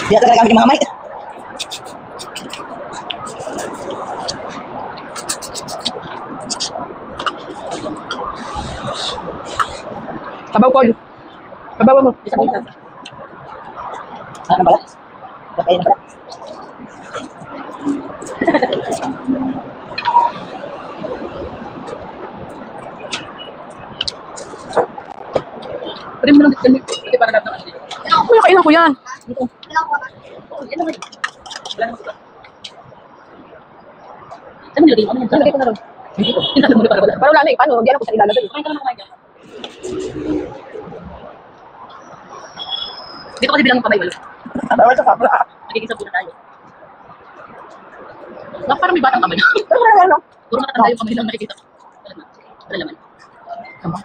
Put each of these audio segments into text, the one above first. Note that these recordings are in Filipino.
Hindi ata nagagamit yung mga kamay. Sabaw ko. Sabaw mo. Ano pala? Kakain na pala. Pwede mo lang dito. Pwede para natin dito. Kuya, kailan ko yan? Dito. Yan naman. Wala naman ito. Saan mo nilagay mo? Nilagay ko na rin. Dito. Tingnan mo para wala. Para wala na eh. Paano? Hindi alam ko saan ilalagay. Kumain ka naman kumain ka. Dito kasi bilang kamay wala. Bawal sa kapla. Nagiging sabuna tayo. Parang may batang kamay. Ano? Puro matanda yung kamay lang nakikita. Wala naman. Tama.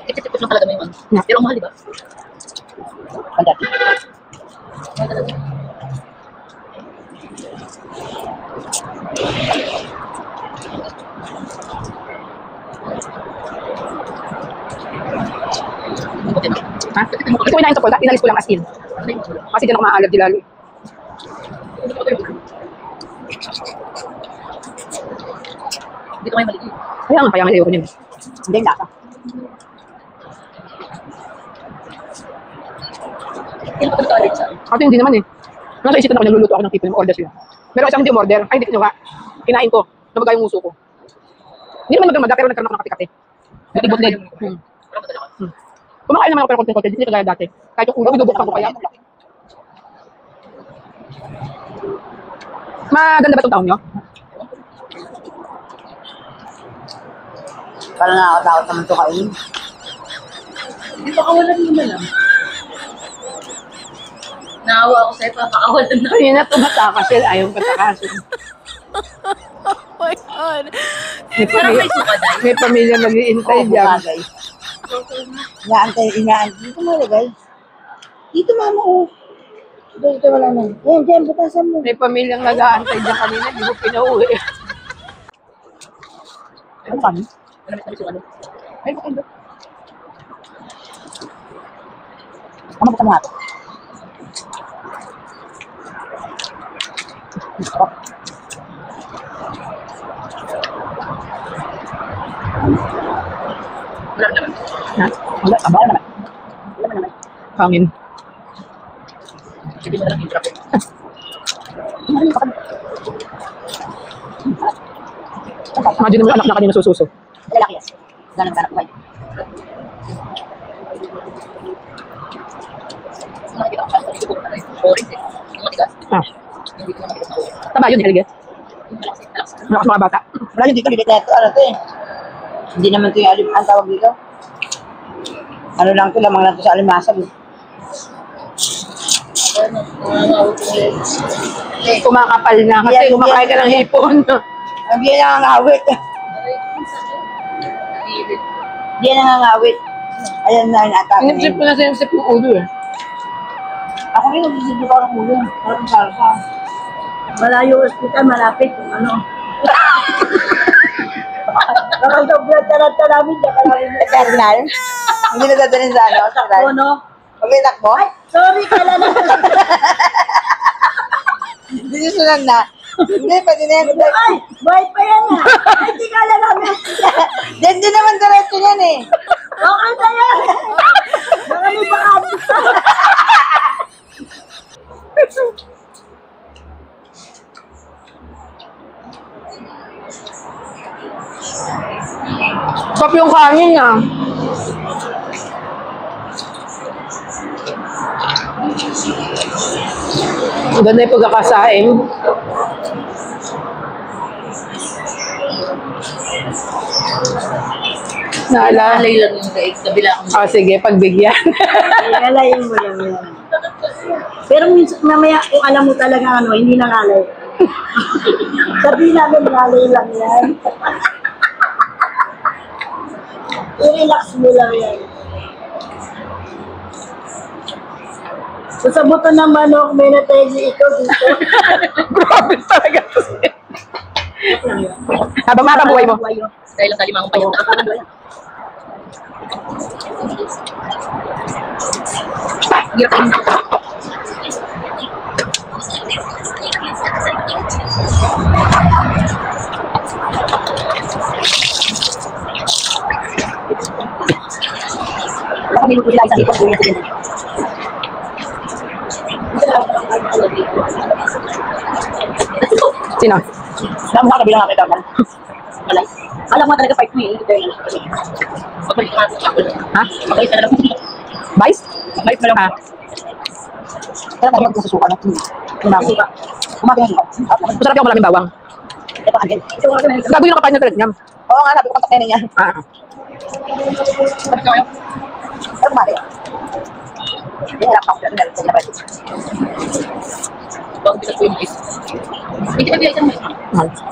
Tipit-tipit lang talaga may man. Pero ang mahal, di ba? Pandati. Mahal talaga. Ha? Hindi ko inahin sa pulta. Inalis ko lang as in. Kasi dyan ako maaalab di lalo. Dito kayo maliit. Kaya nga, kaya nga ayoko niyan. Hindi yung lasa. Hindi ko ito ulit siya. Kasi hindi naman eh. Nasa isipan ako, nagluluto ako ng tipo yung order siya. Pero isang hindi umorder, ay hindi kinuha. Kinain ko. Nabagay yung uso ko. Hindi naman magdamada, pero nagkaroon ako ng kati-kati. Nagtibot-led. Kumakain naman ako pero konting-konti, hindi kagaya dati. Kahit yung ulo, binubuksan ko kaya. Maganda ba itong taon nyo? Parang nakakatakot naman ito kainin. Hindi pa kawalan mo na lang. Naawa ako sa'yo, papakawalan na. Kanina tumatakas sila, ayaw patakasin. Oh my God. Parang may sukadal. May pamilya mag-iintay dyan. Bumagay. Inaantay. Dito mo lagay. Dito mama oh. Dito wala na. Ayan, dyan, butasan mo. May pamilyang nag-aantay dyan kanina, di ko pinauwi. Ano kami? Namis yung ano. Ay, bakit ba? Ano buksan mo nga ito? Wala naman. Ha? Wala, abala naman. Wala naman. Hangin. Hindi mo na lang yung traffic. Imagine mo yung anak na kanina sususo. Lalaki yan. Ganang ganang buhay. Nakikita ko siya. Hindi ko na rin. Boring eh. Yung matigas. Ah, Hindi ko na makita sa ulo. taba yun, Helge. Yung malakas eh. Malakas. Malakas mga bata. Wala yung dito, dito na ito. Ano ito eh? Hindi naman ito yung ang tawag dito. Ano lang ito, lamang lang ito sa alimasag. Kumakapal na kasi Yan, kumakain ka yan. ng hipon. Hindi yan nangangawit. Hindi yan nangangawit. Ayan na, inaatake na Inisip yun. ko na sinisip ng ulo eh. Ako rin, nagsisip ko ng ulo. Parang salsa. Malayo hospital, malapit kung ano. Kapag sobrang taranta namin, diyan ka namin sa terminal. Hindi na dadalhin sa ano, sa Takbo, no? Pag may takbo, Sorry, kala na. hindi susunod na. Hindi, pwede na yan. Ay, buhay pa yan ah. Ay, di kala namin. Diyan din naman diretso yan eh. Okay na yan. Baka may bakante pa. Sap yung kanin ah. Ang ganda yung pagkakasaing. Naalala. Alay lang yung daig. Kabila akong Ah, sige, pagbigyan. Alalayin mo lang yan. Pero minsan, mamaya, kung alam mo talaga ano, hindi nang alay. Sabihin namin, alay lang yan. I-relax mo lang yan. So, sa buto ng manok, may nategi ikaw dito. Grabe talaga to. Habang mata buhay mo. dahil lang sa limang payo. Hirap kainin. Baka may luto sila isang likod. Sino? Alam mo ka, kabilang nakita ka. Malay. Alam mo talaga fight mo eh. Pagbalik ka nga. Ha? Pagbalik ka na lang. Vice? Balik mo lang. Ha? Kaya tayo magkasusuka na. Suka. Kumabi ang suka. Masarap yung maraming bawang. Ito ka, Angel. Gago yung nakapain na talaga niya. Oo nga, sabi ko kontak niya. Ah. Balik ka kayo. Pero kumabi. Hindi, harap ako. Hindi, harap ako. Bawang bigat ko yung mais. Hindi ka biya isang mais.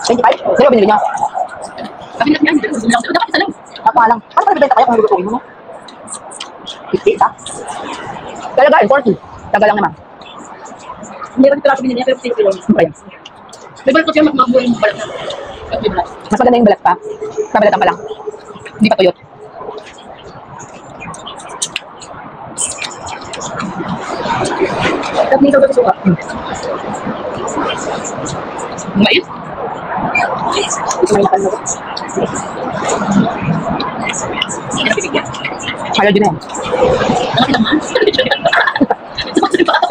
25? Sa'yo, binili niya. Sabi na niya, hindi lang. Dapat isa lang. Ako nga lang. Ano pa nabibenta kaya kung lulutuin mo? 50, ha? Talaga, 40. Tagal lang naman. Hindi ko pala binili niya pero 50 kilo. Ayun. May balik ko siya magmabuhay mo balik na. May balik. Mas maganda yung balat pa. Kabalatan pa lang. Hindi pa tuyot. Tapos nito ko suka. Mais? May nakalala ko. Hindi na bibigyan. Kaya din na yan. Nakakita naman. Sumasabi pa ako.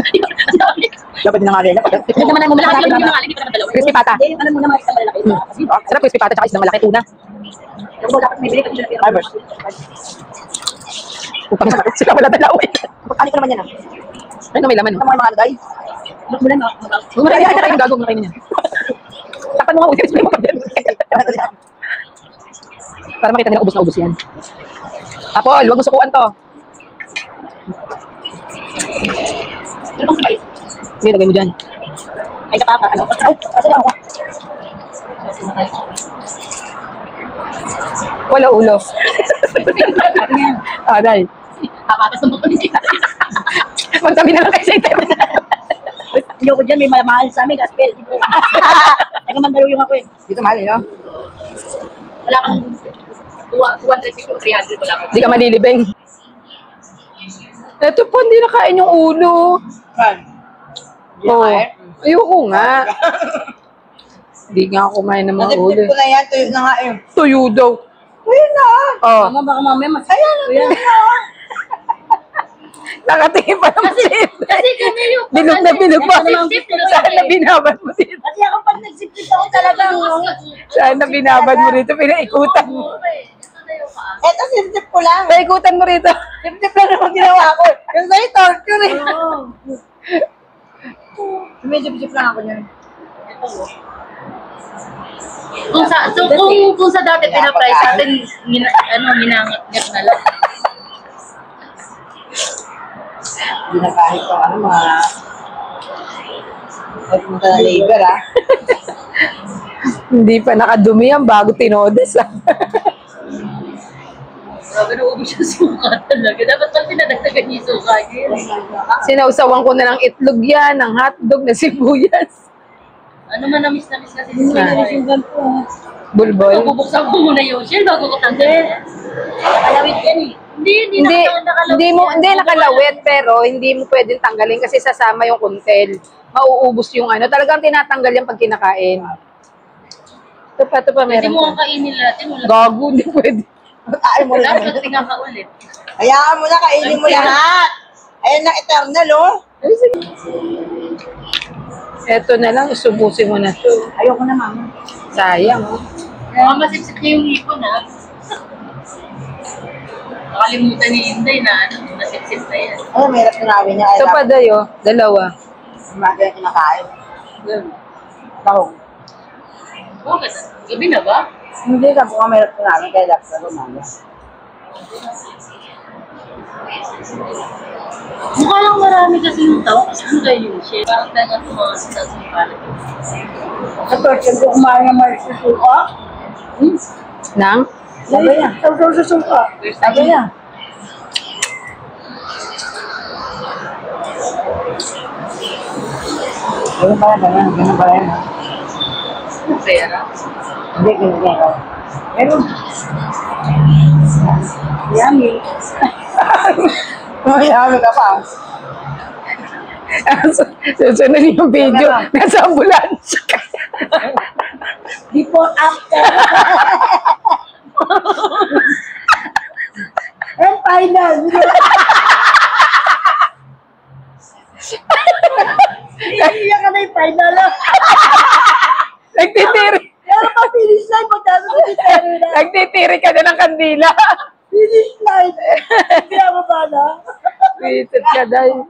Dapat din na nga rin. Hindi naman ang Lahat malaki. yung mga hindi pa naman dalawa. Crispy pata. Hindi, yung ano muna mga isang malaki. Kasi Sarap crispy pata tsaka isang malaki tuna. yung dapat may bili ka siya ng Fibers. Upang sila wala dalawa eh. Ano ko naman yan, ha? Ayun, may laman. Ano mga mga guys? Mas mula na. Umaray ka yung gagawin na kayo niya. Takpan mo nga ulit. Display mo pa din. Para makita nila ubos na ubos yan. Apol, huwag mo sukuan to. Ano bang mais? Hindi, lagay mo dyan. Ay, kapapa. Ano? Ay, kasi lang ako. Wala ulo. Ah, dahil. Hapatas ng mga nila. Magsabi na lang kayo sa internet. Hindi ko dyan, may mahal sa amin. Gaspel. Ay, kamandalo yung ako eh. Dito mahal, no? Wala kang 250 o 300 wala kang. Hindi ka malilibing. Ito po, hindi nakain yung ulo. Oo. Ayoko nga. Hindi nga ako kumain ng mga ulo. Natipid ko na yan. Tuyo na nga eh. Tuyo daw. Tuyo na! Oh, Mama, baka mamaya mas... Ayan, tuyo na! nakatingin pa ng sip. Kasi kami yung Bilog na bilog mo. Sip-sip na lang Sana eh. binabad mo dito. Kasi ako pag nagsipit ako talagang... Sana binabad mo rito. Pinaikutan mo. Eto, sip-sip ko lang. Pinaikutan mo rito. Sip-sip lang naman ginawa ko. Yung sa'yo, torture eh. May sip-sip lang ako niyan. Kung sa dati pina-price sa atin, minangat na lang. Hindi na kahit kung ano, mga... Ay, pumunta na labor, ha? Hindi pa nakadumi yan bago tinodes. Grabe na ubos yung suka talaga. Dapat pag pinadagdagan yung suka niya. Sinausawan ko na ng itlog yan, ng hotdog, na sibuyas. Ano man na-miss kasi yung Bulbol. Bubuksan ko muna yung shell bago ko tanggalin. Kalawit yan eh. Hindi Hindi nakalawit, pero hindi mo pwedeng tanggalin kasi sasama yung kuntel. Mauubos yung ano. Talagang tinatanggal yan pag kinakain. Ito pa, Hindi meron mo pa. ang kainin natin. Gago, hindi pwede. Ay mo lang. Dapat tingnan ka ulit. Hayaan mo na, kainin mo lahat. Ayan na, eternal, oh. Ito na lang, isubusin mo na to. Ayoko na, mama. Sayang, oh. Mga masipsip niya yung hipon ha. Nakalimutan ni Inday na nasipsip na yan. Ay, may hirap tinawin niya. Ito pa dayo, dalawa. Umaga yung kinakain. Tahong. Bakit? Gabi na ba? Hindi ka po may hirap tinawin, kaya dapat sa umaga. Mukha lang marami kasi yung tao. Kasi ano kayo yung shit? Parang tayo sa mga sinasumpalan. Sa torture ko kumain ng mga susuka. Nang? Sabi niya. Sa susuka. Sabi niya. Ganun pala, ganun. Ganun pala yan. Pera. Hindi, ganun. Ganun. Yummy. Mayami ka pa. Susunod yung video. Nasa ambulansya ka. Before, after. And final. Iiyak ka na yung final. Nagtitiri. Pero pa finish line, magkano sa titero na. Nagtitiri ka na ng kandila. Finish line. Kaya ba na? Visit ka dahil.